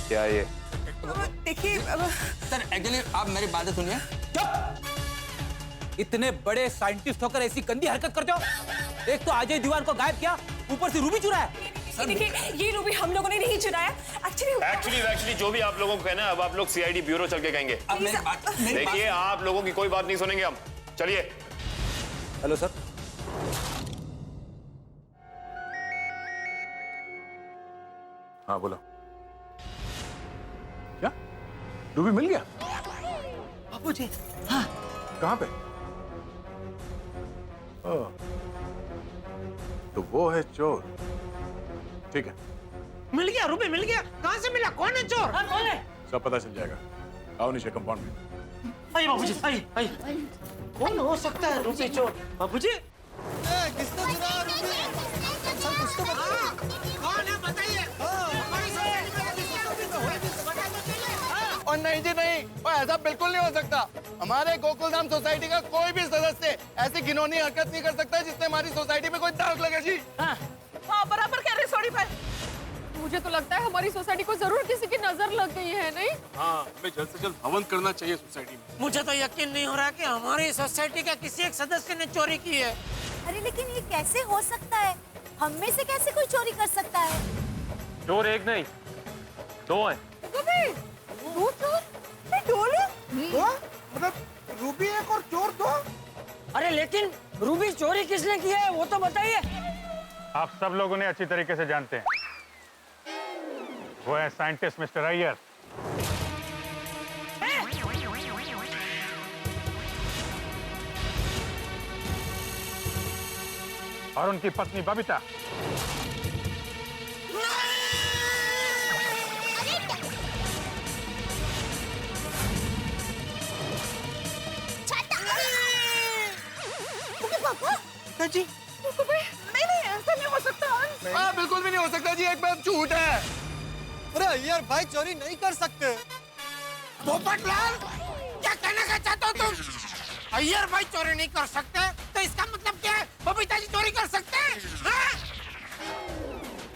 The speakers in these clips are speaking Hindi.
क्या ये? देखिए सर एक्चुअली आप मेरी बात सुनिए। चुप! इतने बड़े साइंटिस्ट होकर ऐसी गंदी हरकत करते हो। एक तो अजय दीवान को गायब किया, ऊपर से रूबी चुराया। देखिए ये रूबी हम लोगों ने नहीं चुराया। एक्चुअली जो भी आप लोगों को कहना है अब आप लोग सीआईडी ब्यूरो चल के कहेंगे। अब मेरी बात देखिए आप लोगों की कोई बात नहीं सुनेंगे हम। चलिए। Hello sir. हाँ बोलो। क्या रूबी मिल गया? बाबूजी। हाँ कहाँ पे? ओह, तो वो है चोर। ठीक है, मिल गया रूबी मिल गया। कहाँ से मिला? कौन है चोर? कौन है? सब पता चल जाएगा। आओ नीचे कंपाउंड में। आइए बाबूजी आइए। कौन हो सकता है रूबी चोर? बाबूजी किसने चुराया रूबी? सर कुछ तो बताइए। कौन है बताइए। और नहीं जी नहीं, और ऐसा बिल्कुल नहीं हो सकता। हमारे गोकुलधाम सोसाइटी का कोई भी सदस्य ऐसी घिनौनी हरकत नहीं कर सकता जिससे हमारी सोसाइटी में कोई दाग लगे जी। हाँ बराबर कह रहे सॉरी भाई। मुझे तो लगता है हमारी सोसाइटी को जरूर किसी की नजर लग गई है, नहीं? हाँ, हमें जल्द से जल्द हवन करना चाहिए सोसाइटी में। मुझे तो यकीन नहीं हो रहा कि हमारी सोसाइटी का किसी एक सदस्य ने चोरी की है। अरे लेकिन ये कैसे हो सकता है? हम में से कैसे कोई चोरी कर सकता है? चोर एक नहीं, दो हैं। दो चोर? डोलू? मतलब रूबी एक और चोर दो? अरे लेकिन रूबी चोरी किसने की है वो तो बताइए। आप सब लोग उन्हें अच्छी तरीके से जानते हैं। वो है साइंटिस्ट मिस्टर अय्यर। और उनकी पत्नी बबीता। जी नहीं ऐसा नहीं हो सकता। हाँ बिल्कुल भी नहीं हो सकता जी, एक बार झूठ है। अरे यार भाई चोरी नहीं कर सकते। पोपटलाल क्या कहना चाहते हो तुम? अय्यर भाई चोरी नहीं कर सकते तो इसका मतलब क्या है? बबीता जी चोरी कर सकते हैं?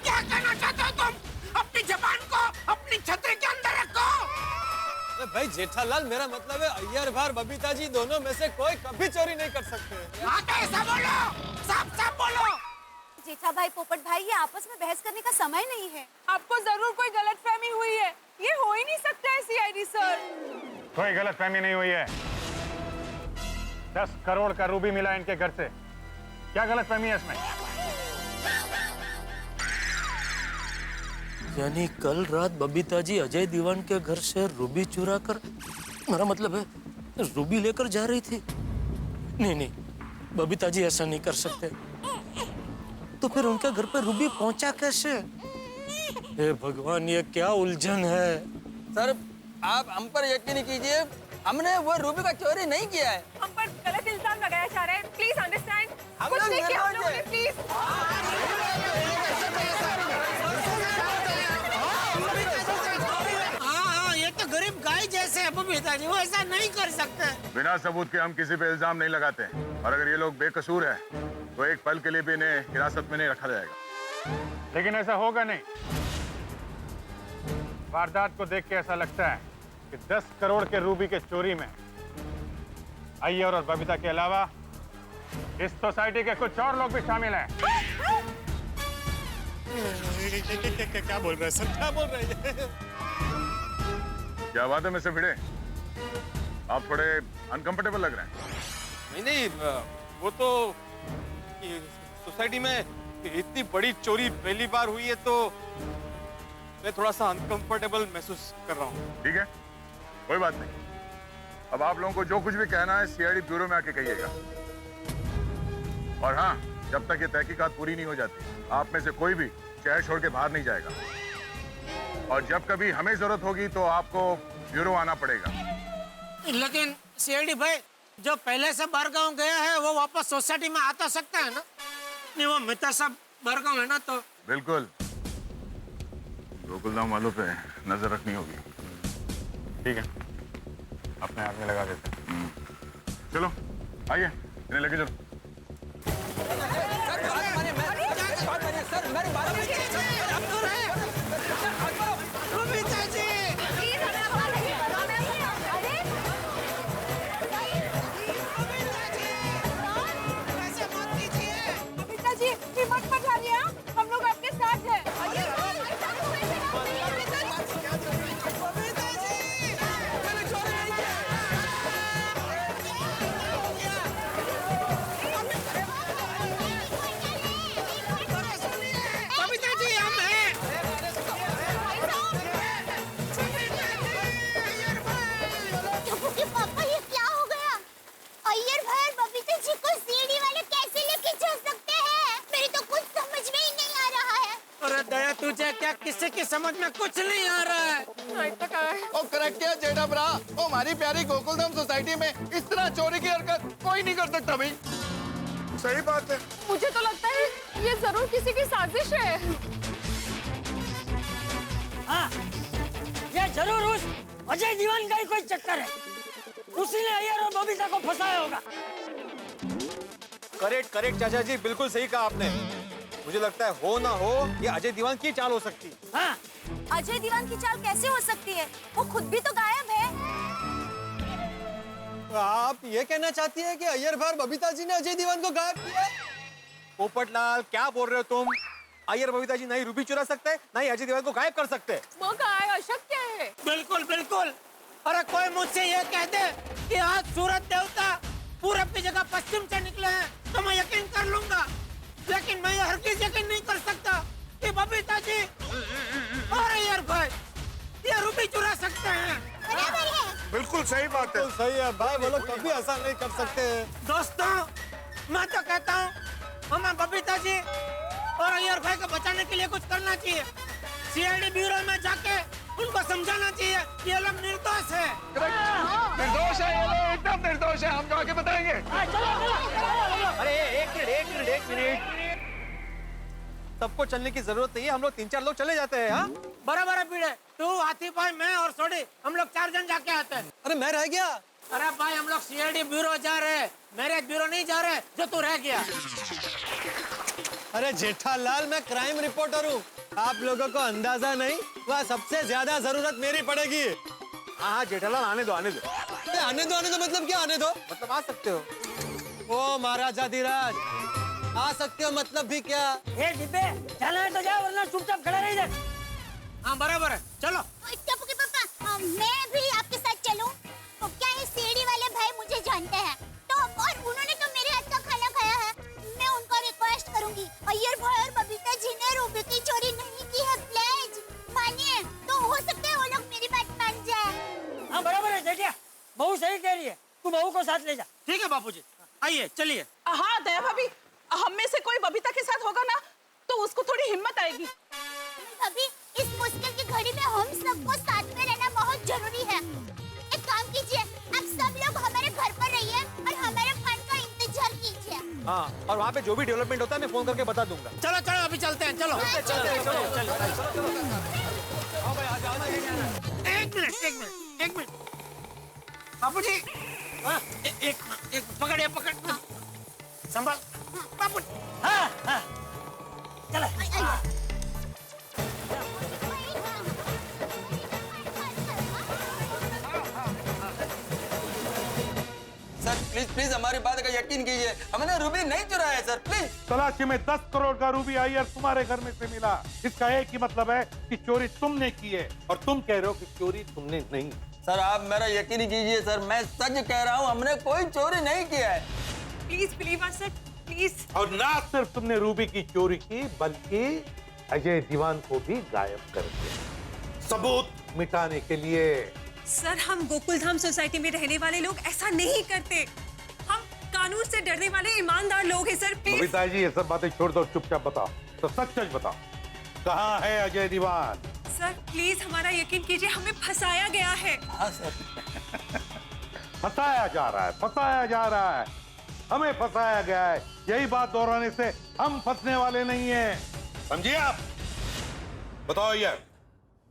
क्या कहना चाहते हो तुम? अपनी जबान को अपनी छतरी के अंदर रखो। अरे भाई जेठालाल मेरा मतलब है अय्यर भाई बबीता जी दोनों में से कोई कभी चोरी नहीं कर सकते। हाँ तो ऐसा बोलो, साफ बोलो। जेठा भाई पोपट भाई ये आपस में बहस करने का समय नहीं है। आपको जरूर कोई गलतफहमी हुई है। ये हो ही नहीं सकता है सीआईडी सर। कोई गलतफहमी नहीं हुई है। 10 करोड़ का रूबी मिला इनके घर से। क्या गलतफहमी है इसमें? यानी कल रात बबीता जी अजय दीवान के घर से रूबी चुरा कर, मेरा मतलब है रूबी लेकर जा रही थी। नहीं बबीता जी ऐसा नहीं कर सकते। तो फिर उनके घर पे रूबी पहुंचा कैसे? हे भगवान ये क्या उलझन है। सर आप हम पर यकीन कीजिए, हमने वो रूबी का चोरी नहीं किया है। हम पर गलत इल्जाम लगाया जा रहा है। Please understand. हम कुछ लोग नहीं किया हम निर्दोष लोगों ने। हैं। प्लीज हाँ ये तो गरीब गाय जैसे है बबीता जी, वो ऐसा नहीं कर सकते। बिना सबूत के हम किसी पे इल्जाम नहीं लगाते, और अगर ये लोग बेकसूर है तो एक पल के लिए भी इन्हें हिरासत में नहीं रखा जाएगा। लेकिन ऐसा होगा नहीं। वारदात को देख के ऐसा लगता है कि 10 करोड़ के रूबी के चोरी में अय्यर और बबीता के अलावा इस सोसाइटी के कुछ और लोग भी शामिल हैं। क्या बोल रहे हैं सर, क्या बोल रहे हैं? क्या बात है मिस्टर भिड़े, आप थोड़े अनकंफर्टेबल लग रहे हैं। नहीं वो तो सोसाइटी में इतनी बड़ी चोरी पहली बार हुई है तो मैं थोड़ा सा अनकंफर्टेबल महसूस कर रहा हूँ। ठीक है, कोई बात नहीं। अब आप लोगों को जो कुछ भी कहना है सीआईडी ब्यूरो में आके कहिएगा। और हाँ, जब तक ये तहकीकात पूरी नहीं हो जाती आप में से कोई भी शहर छोड़ के बाहर नहीं जाएगा। और जब कभी हमें जरूरत होगी तो आपको ब्यूरो आना पड़ेगा। लेकिन सीआईडी भाई जो पहले से बरगांव गया है वो वापस सोसाइटी में आता सकता है ना? नहीं वो मेहता साहब बरगांव है ना, तो बिल्कुल गोकुलधाम वालों पे नजर रखनी होगी। ठीक है, अपने हाथ में लगा देते हैं। चलो आइए, इन्हें लेके चलो। सर मेरी बात बबीता जी जी हिम्मत मत हारिए, हाँ? हम लोग आपके साथ हैं। पापा ये क्या हो गया? अय्यर भाई और बबीता जी को सीढ़ी वाले कैसे लेके चल सकते हैं? मेरी तो कुछ समझ में ही नहीं आ रहा है। अरे दया तुझे क्या किसी की समझ में कुछ नहीं आ रहा है। ओ करेक्ट है जेठा ब्रा। ओ हमारी प्यारी गोकुलधाम सोसाइटी में इस तरह चोरी की हरकत कोई नहीं कर सकता भाई। सही बात है। मुझे तो लगता है ये जरूर किसी की साजिश है। हाँ, ये जरूर उस अजय दीवान का ही कोई चक्कर है। उसी ने अय्यर और बबीता को फंसाया होगा। करेक्ट करेक्ट चाचा जी, बिल्कुल सही कहा आपने। मुझे लगता है हो ना हो ये अजय दीवान की चाल हो सकती है। हाँ, अजय दीवान की चाल कैसे हो सकती है? वो खुद भी तो गायब है। आप ये कहना चाहती है कि अय्यर भाई और बबीता जी ने अजय दीवान को गायब किया? पोपटलाल क्या बोल रहे हो तुम? अय्यर बबीता जी नहीं रूबी चुरा सकते, नहीं अजय दीवान को गायब कर सकते। वो कहा है, अशक्य है। बिल्कुल बिल्कुल। अरे कोई मुझसे ये कह दे कि आज सूरज देवता पूरब की जगह पश्चिम से निकले हैं तो मैं यकीन कर लूंगा, लेकिन मैं हर किसी यकीन नहीं कर सकता कि बबीता जी और अय्यर भाई ये रूबी चुरा सकते हैं। बराबर है। बिल्कुल सही बात है। सही है भाई, वो लोग कभी ऐसा नहीं कर सकते। दोस्तों, मैं तो कहता हूँ हमें बबीता जी और अय्यर भाई को बचाने के लिए कुछ करना चाहिए। सीआईडी ब्यूरो में जाके उनको समझाना चाहिए ये लोग निर्दोष है। निर्दोष है ये लोग, एकदम निर्दोष है। हम जाके बताएंगे। अरे एक मिनट सबको चलने की जरूरत नहीं है, हम लोग 3-4 लोग चले जाते हैं। हाँ बराबर है पीड़े, तू हाथी भाई मैं और सोडी हम लोग 4 जन जाके आते हैं। अरे मैं रह गया। अरे भाई हम लोग सीआईडी ब्यूरो जा रहे हैं, मैरिज ब्यूरो नहीं जा रहे जो तू रह गया। अरे जेठालाल मैं क्राइम रिपोर्टर हूँ, आप लोगों को अंदाजा नहीं वह सबसे ज्यादा जरूरत मेरी पड़ेगी। हाँ जेठालाल आने दो आने दो। आने दो मतलब क्या आने दो? मतलब आ सकते हो। ओ महाराजा धीराज आ सकते हो मतलब भी क्या? ये डिब्बे जाना है तो जाओ वरना चुपचाप खड़े रह जाए। हाँ बराबर है, चलो। टप्पू के पापा, मैं भी आपके साथ चलूं? तो क्या ये सीढ़ी वाले भाई मुझे जानते हैं? तो और उन्होंने तो मेरे हाथ का खाना खाया है। मैं उनको रिक्वेस्ट करूंगी, अय्यर भाई और बबीता जी ने रूबी की चोरी नहीं की है, प्लीज मानिए। तो हो सकता है वो लोग मेरी बात मान जाए। हाँ बराबर है जेठिया, बहू सही कह रही है, तू बहू को साथ ले जा। ठीक है बापूजी, आइए चलिए। हाँ दया भाभी, हम में से कोई बबीता के साथ होगा ना तो उसको थोड़ी हिम्मत आएगी। अभी इस मुश्किल की घड़ी में हम सबको साथ में रहना बहुत जरूरी है। एक काम कीजिए, आप सब लोग हमारे घर पर रहिए और हमारे फंड का इंतजार कीजिए। हाँ और वहाँ पे जो भी डेवलपमेंट होता है मैं फोन करके बता दूंगा। चलो चलो अभी चलते हैं, चलो। एक मिनट बापूजी, एक पकड़ संभाल बापू। हाँ चलो। सर प्लीज प्लीज हमारी बात का यकीन कीजिए, हमने रूबी नहीं चुराया है सर, प्लीज। तलाशी में 10 करोड़ का रूबी अय्यर तुम्हारे घर में से मिला। इसका एक ही मतलब है कि चोरी तुमने की है और तुम कह रहे हो कि चोरी तुमने नहीं। सर आप मेरा यकीन कीजिए सर, मैं सच कह रहा हूँ, हमने कोई चोरी नहीं किया है। Please believe us sir, please. और ना सिर्फ तुमने रूबी की चोरी की बल्कि अजय दीवान को भी गायब कर दिया, सबूत मिटाने के लिए। सर हम गोकुलधाम सोसाइटी में रहने वाले लोग ऐसा नहीं करते। हम कानून से डरने वाले ईमानदार लोग हैं सर, प्लीज। बबीता जी ये सब बातें छोड़ दो, चुपचाप बताओ तो सच बताओ, कहाँ है अजय दीवान? सर प्लीज हमारा यकीन कीजिए, हमें फंसाया गया है। हाँ सर। फंसाया जा रहा है, हमें फंसाया गया है। यही बात दोहराने से हम फंसने वाले नहीं हैं, समझिए आप? बताओ यार,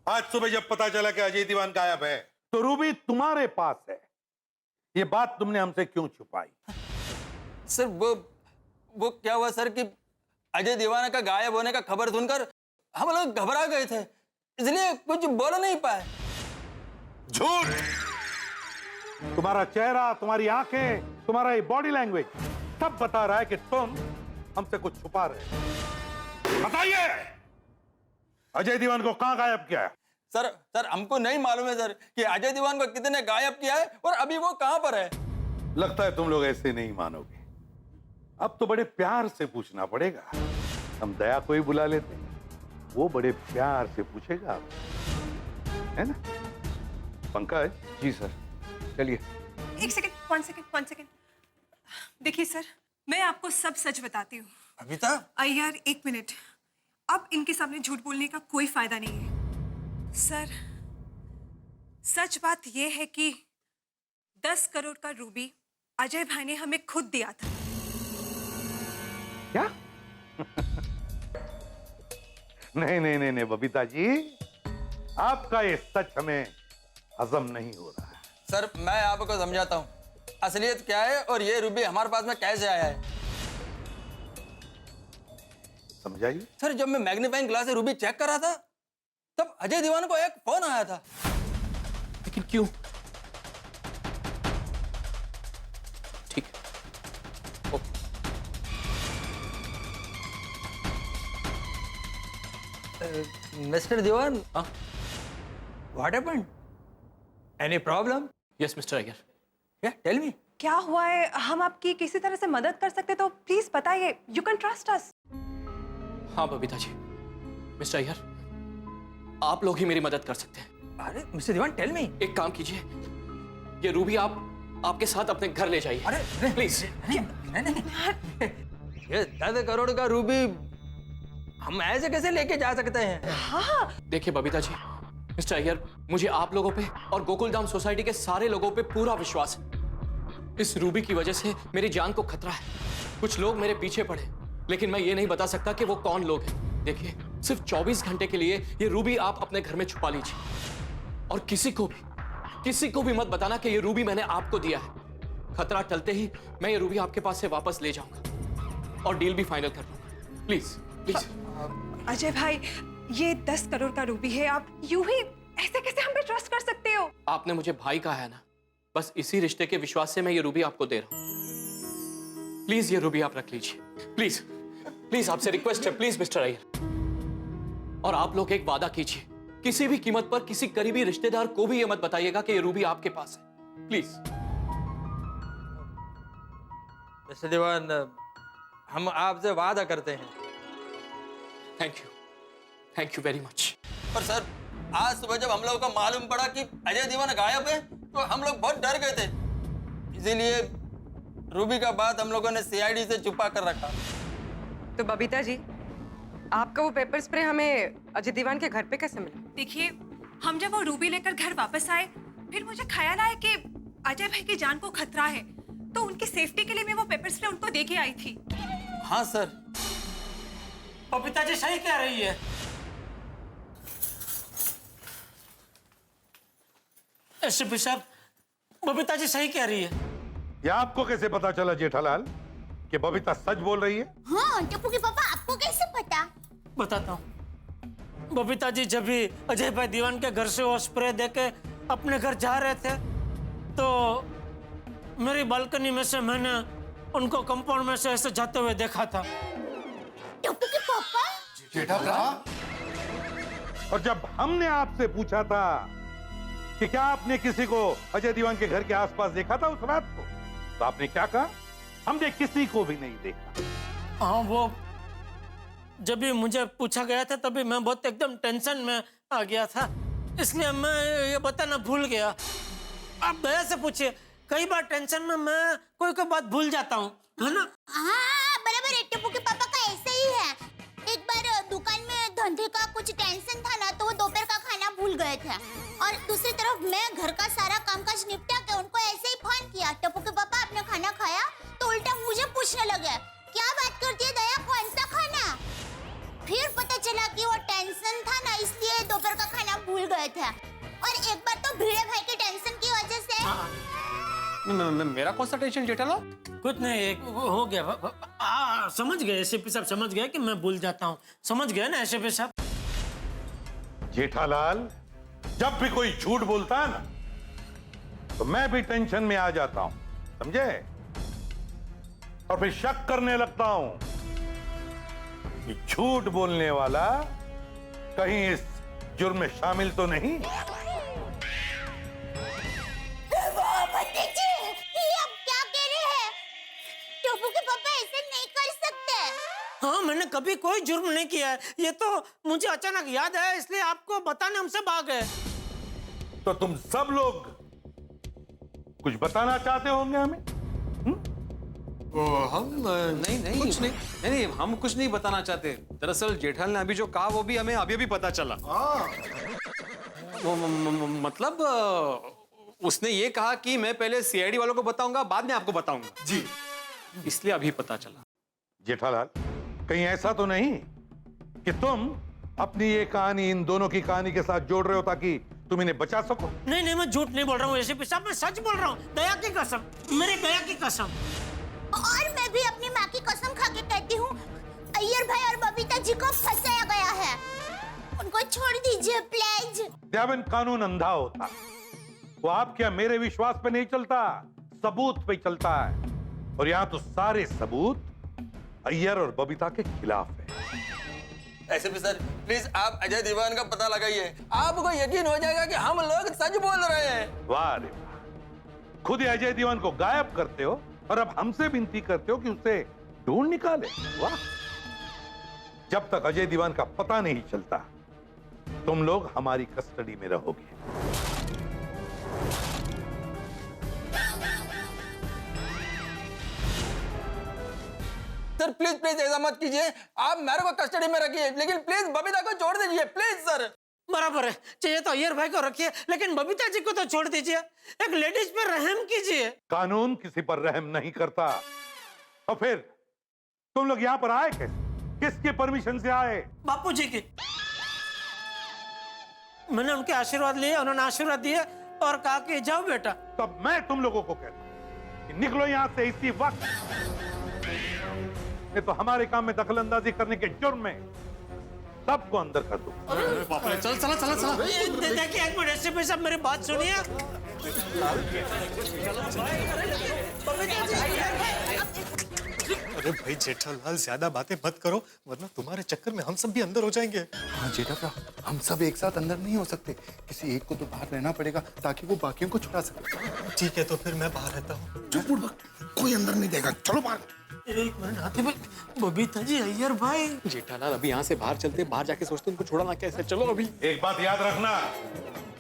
आज सुबह जब पता चला कि अजय दीवान गायब है तो रूबी तुम्हारे पास है, ये बात तुमने हमसे क्यों छुपाई? सर वो क्या हुआ सर कि अजय दीवाना का गायब होने का खबर सुनकर हम लोग घबरा गए थे, इसलिए कुछ बोल नहीं पाए। झूठ! तुम्हारा चेहरा, तुम्हारी आंखें, तुम्हारा ये बॉडी लैंग्वेज सब बता रहा है कि तुम हमसे कुछ छुपा रहे हैं। बताइए, अजय दीवान को कहां गायब किया है? सर हमको नहीं मालूम है सर कि अजय दीवान को कितने गायब किया है और अभी वो कहां पर है। लगता है तुम लोग ऐसे नहीं मानोगे। अब तो बड़े प्यार से पूछना पड़ेगा। हम दया को ही बुला लेते, वो बड़े प्यार से पूछेगा आपसे, है ना? पंकज। जी सर, चलिए। एक सेकंड, 1 सेकंड। देखिए सर, मैं आपको सब सच बताती हूँ। बबीता, यार 1 मिनट, अब इनके सामने झूठ बोलने का कोई फायदा नहीं है। सर, सच बात यह है कि 10 करोड़ का रूबी अजय भाई ने हमें खुद दिया था। क्या? नहीं बबीता जी, आपका ये सच हमें हजम नहीं हो रहा है। सर मैं आपको समझाता हूँ असलियत क्या है और ये रूबी हमारे पास में कैसे आया है। समझाइए। सर जब मैं मैग्नीफाइंग ग्लास से रूबी चेक कर रहा था तब अजय दीवान को एक फोन आया था। लेकिन क्यों? ठीक है, okay. Mister Diwan, what happened? Any problem? Yes mister Iyer. Yeah tell मी। क्या हुआ है? हम आपकी किसी तरह से मदद कर सकते तो प्लीज बताइए। You can trust us. हाँ बबीता जी, मिस्टर अय्यर, आप लोग ही मेरी मदद कर सकते हैं। अरे मिस्टर दीवान, टेल मी। एक काम कीजिए, ये रूबी आपके साथ अपने घर ले जाइए। अरे प्लीज। नहीं। ये 10 करोड़ का रूबी हम ऐसे कैसे लेके जा सकते हैं? हाँ। देखिए बबीता जी, मिस्टर अय्यर, मुझे आप लोगों पे और गोकुलधाम सोसाइटी के सारे लोगों पे पूरा विश्वास है। इस रूबी की वजह से मेरी जान को खतरा है। कुछ लोग मेरे पीछे पड़े, लेकिन मैं ये नहीं बता सकता कि वो कौन लोग हैं। देखिए, सिर्फ 24 घंटे के लिए ये रूबी आप अपने घर में छुपा लीजिए और किसी को भी मत बताना कि ये रूबी मैंने आपको दिया है। खतरा टलते ही मैं ये रूबी आपके पास से वापस ले जाऊंगा और डील भी फाइनल कर लूंगा। Please please. अजय भाई, ये 10 करोड़ का रूबी है। आप यूं ही ऐसे कैसे हम पे ट्रस्ट कर सकते हो? आपने मुझे भाई कहा है ना, बस इसी रिश्ते के विश्वास से मैं ये रूबी आपको दे रहा हूं। प्लीज ये रूबी आप रख लीजिए। प्लीज प्लीज, आपसे रिक्वेस्ट है, प्लीज मिस्टर अय्यर। और आप लोग एक वादा कीजिए, किसी भी कीमत पर किसी करीबी रिश्तेदार को भी ये मत बताइएगा कि ये रूबी आपके पास है। प्लीज। मिस्टर दीवान, हम आपसे वादा करते हैं। Thank you very much. पर सर, आज सुबह जब हम लोगों को मालूम पड़ा कि अजय दीवान गायब है तो हम लोग बहुत डर गए थे। इसीलिए रूबी का बात हम लोगों ने सीआईडी से छुपा कर रखा। तो बबीता जी, आपका वो पेपर स्प्रे हमें अजय दीवान के घर पे कैसे मिला? देखिए, हम जब वो रूबी लेकर घर वापस आए, फिर मुझे ख्याल आया कि अजय भाई की जान को खतरा है, तो उनकी सेफ्टी के लिए मैं वो पेपर स्प्रे उनको दे के आई थी। हाँ सर। बबीता जी सही कह रही है। एसपी साहब, बबीता जी सही कह रही है। या आपको कैसे पता चला जेठालाल कि बबीता सच बोल रही है? हाँ, टप्पू के पापा, आपको कैसे पता? बताता हूँ। बबीता जी जब भी अजय भाई दीवान के घर से वो स्प्रे देके अपने घर जा रहे थे तो मेरी बालकनी में से मैंने उनको कंपाउंड में से ऐसे जाते हुए देखा था। टप्पू के पापा? जेठालाल, और जब हमने आपसे पूछा था कि क्या आपने किसी को अजय दीवान के घर के आसपास देखा था उस रात को, तो आपने क्या कहा? हमने किसी को भी नहीं देखा। हाँ, वो जब भी मुझे पूछा गया था तभी मैं बहुत एकदम टेंशन में आ गया था, इसलिए मैं ये बताना भूल गया। आप दया से पूछिए, कई बार टेंशन में मैं कोई बात भूल जाता हूँ, है ना? हाँ, बराबर है। टप्पू के पापा का ऐसे ही है। एक बार दुकान में धंधे का कुछ टेंशन था ना, तो वो दोपहर का खाना भूल गए थे और दूसरी तरफ मैं घर का सारा कामकाज निपटा के उनको ऐसे ही फोन किया, टप्पू के पापा आपने खाना खाया? तो उल्टा मुझे पूछने लगे, क्या बात करती है दया, कौन सा खाना? फिर पता चला कि वो टेंशन था ना, इसलिए दोपहर का खाना भूल गए थे। और एक बार तो भिड़े भाई के टेंशन की वजह से मेरा कौन सा टेंशन जेठालाल? कुछ नहीं, हो गया। समझ गए एसपी साहब, समझ गए कि मैं भूल जाता हूँ। समझ गए ना एसपी साहब? जेठालाल, जब भी कोई झूठ बोलता है ना तो मैं भी टेंशन में आ जाता हूं, समझे? और फिर शक करने लगता हूं झूठ बोलने वाला कहीं इस जुर्म में शामिल तो नहीं? भतीजी, ये आप क्या कह रहे हैं? टोपू के पापा ऐसे नहीं कर सकते। हाँ, मैंने कभी कोई जुर्म नहीं किया है। ये तो मुझे अचानक याद आया, इसलिए आपको बताने हमसे भाग गए। तो तुम सब लोग कुछ बताना चाहते होंगे हमें? हम नहीं कुछ नहीं, हम कुछ नहीं बताना चाहते। दरअसल जेठालाल ने अभी जो कहा वो भी हमें अभी पता चला। मतलब उसने ये कहा कि मैं पहले सीआईडी वालों को बताऊंगा, बाद में आपको बताऊंगा। जी, इसलिए अभी पता चला। जेठालाल, कहीं ऐसा तो नहीं कि तुम अपनी ये कहानी इन दोनों की कहानी के साथ जोड़ रहे हो ताकि तुम इन्हें बचा सको? नहीं, मैं झूठ नहीं बोल रहा हूँ एसीपी साहब, मैं सच बोल रहा हूँ। दया की कसम, मेरे गया की कसम। और मैं भी अपनी माँ की कसम खा के कहती हूँ, अय्यर भाई और बबीता जी को फंसाया गया है। उनको छोड़ दीजिए प्लीज। देवन, कानून अंधा होता, वो आपके या मेरे विश्वास पे नहीं चलता, सबूत पे चलता है। और यहाँ तो सारे सबूत अय्यर और बबीता के खिलाफ है। ऐसे भी सर, प्लीज आप अजय दीवान का पता लगाइए, आपको यकीन हो जाएगा कि हम लोग सच बोल रहे हैं। वाह रे वाह, खुद ही अजय दीवान को गायब करते हो और अब हमसे विनती करते हो कि उसे ढूंढ निकाले। वाह! जब तक अजय दीवान का पता नहीं चलता, तुम लोग हमारी कस्टडी में रहोगे। सर प्लीज ऐसा मत कीजिए, आप मेरे को कस्टडी में रखिए, लेकिन प्लीज बबीता को छोड़ दीजिए प्लीज सर। बराबर है, चाहिए तो अय्यर भाई को रखिए, लेकिन बबीता जी को तो छोड़ दीजिए। एक लेडीज पर रहम कीजिए। कानून किसी पर रहम नहीं करता। और फिर तुम लोग यहाँ पर आए कैसे? किसके परमिशन से आए? बापू जी की। मैंने उनके आशीर्वाद लिए, उन्होंने आशीर्वाद दिए और कहा कि जाओ बेटा। तब मैं तुम लोगों को कहता हूं कि निकलो यहाँ से इसी वक्त, नहीं तो हमारे काम में दखलंदाजी करने के जुर्म में सबको अंदर कर दो। चल। देखिए एक मिनट एसीपी साहब, मेरी बात सुनिए। अरे भाई जेठालाल, ज्यादा बातें मत करो, वरना तुम्हारे चक्कर में हम सब भी अंदर हो जाएंगे। हाँ जेठालाल, हम सब एक साथ अंदर नहीं हो सकते, किसी एक को तो बाहर रहना पड़ेगा ताकि वो बाकियों को छुड़ा सके। ठीक है, तो फिर मैं बाहर रहता हूँ। चुप बुड़बक, कोई अंदर नहीं देगा, चलो बाहर। एक मिनट आते भाई, बबीता जी, अय्यर भाई। जेठालाल, अभी यहाँ से बाहर चलते, बाहर जाके सोचते उनको छोड़ाना कैसे। चलो अभी। एक बात याद रखना,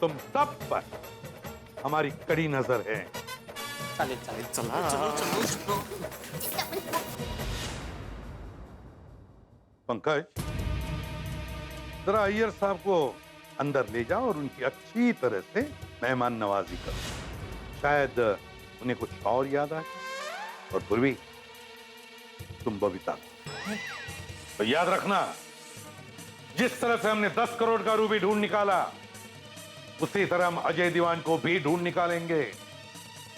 तुम सब पर हमारी कड़ी नजर है। चलो। पंकज, जरा अय्यर साहब को अंदर ले जाओ और उनकी अच्छी तरह से मेहमान नवाजी करो। शायद उन्हें कुछ और याद आए। और पूर्वी, तुम बबीता तो याद रखना, जिस तरह से हमने 10 करोड़ का रूबी ढूंढ निकाला, उसी तरह हम अजय दीवान को भी ढूंढ निकालेंगे।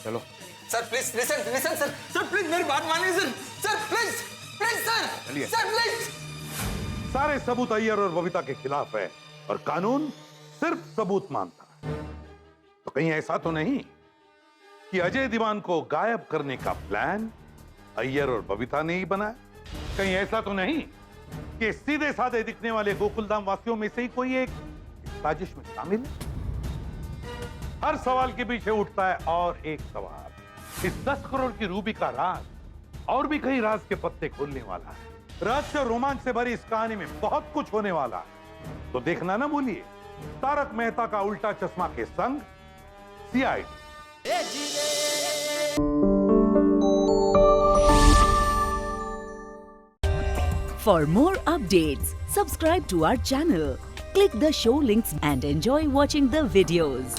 चलो sir please listen sir please मेरी बात मानिए सर प्लीज सर प्लीज। सारे सबूत अय्यर और बबीता के खिलाफ है और कानून सिर्फ सबूत मानता है। तो कहीं ऐसा तो नहीं कि अजय दीवान को गायब करने का प्लान अय्यर और बबीता ने ही बनाया? कहीं ऐसा तो नहीं कि सीधे साधे दिखने वाले गोकुलधाम वासियों में से ही कोई एक साजिश में शामिल है? हर सवाल के पीछे उठता है और एक सवाल। इस 10 करोड़ की रूबी का राज और भी कई राज के पत्ते खोलने वाला है। रहस्य और रोमांच से भरी इस कहानी में बहुत कुछ होने वाला है। तो देखना ना भूलिए तारक मेहता का उल्टा चश्मा के संग CID. For more updates, subscribe to our channel, click the show links and enjoy watching the videos.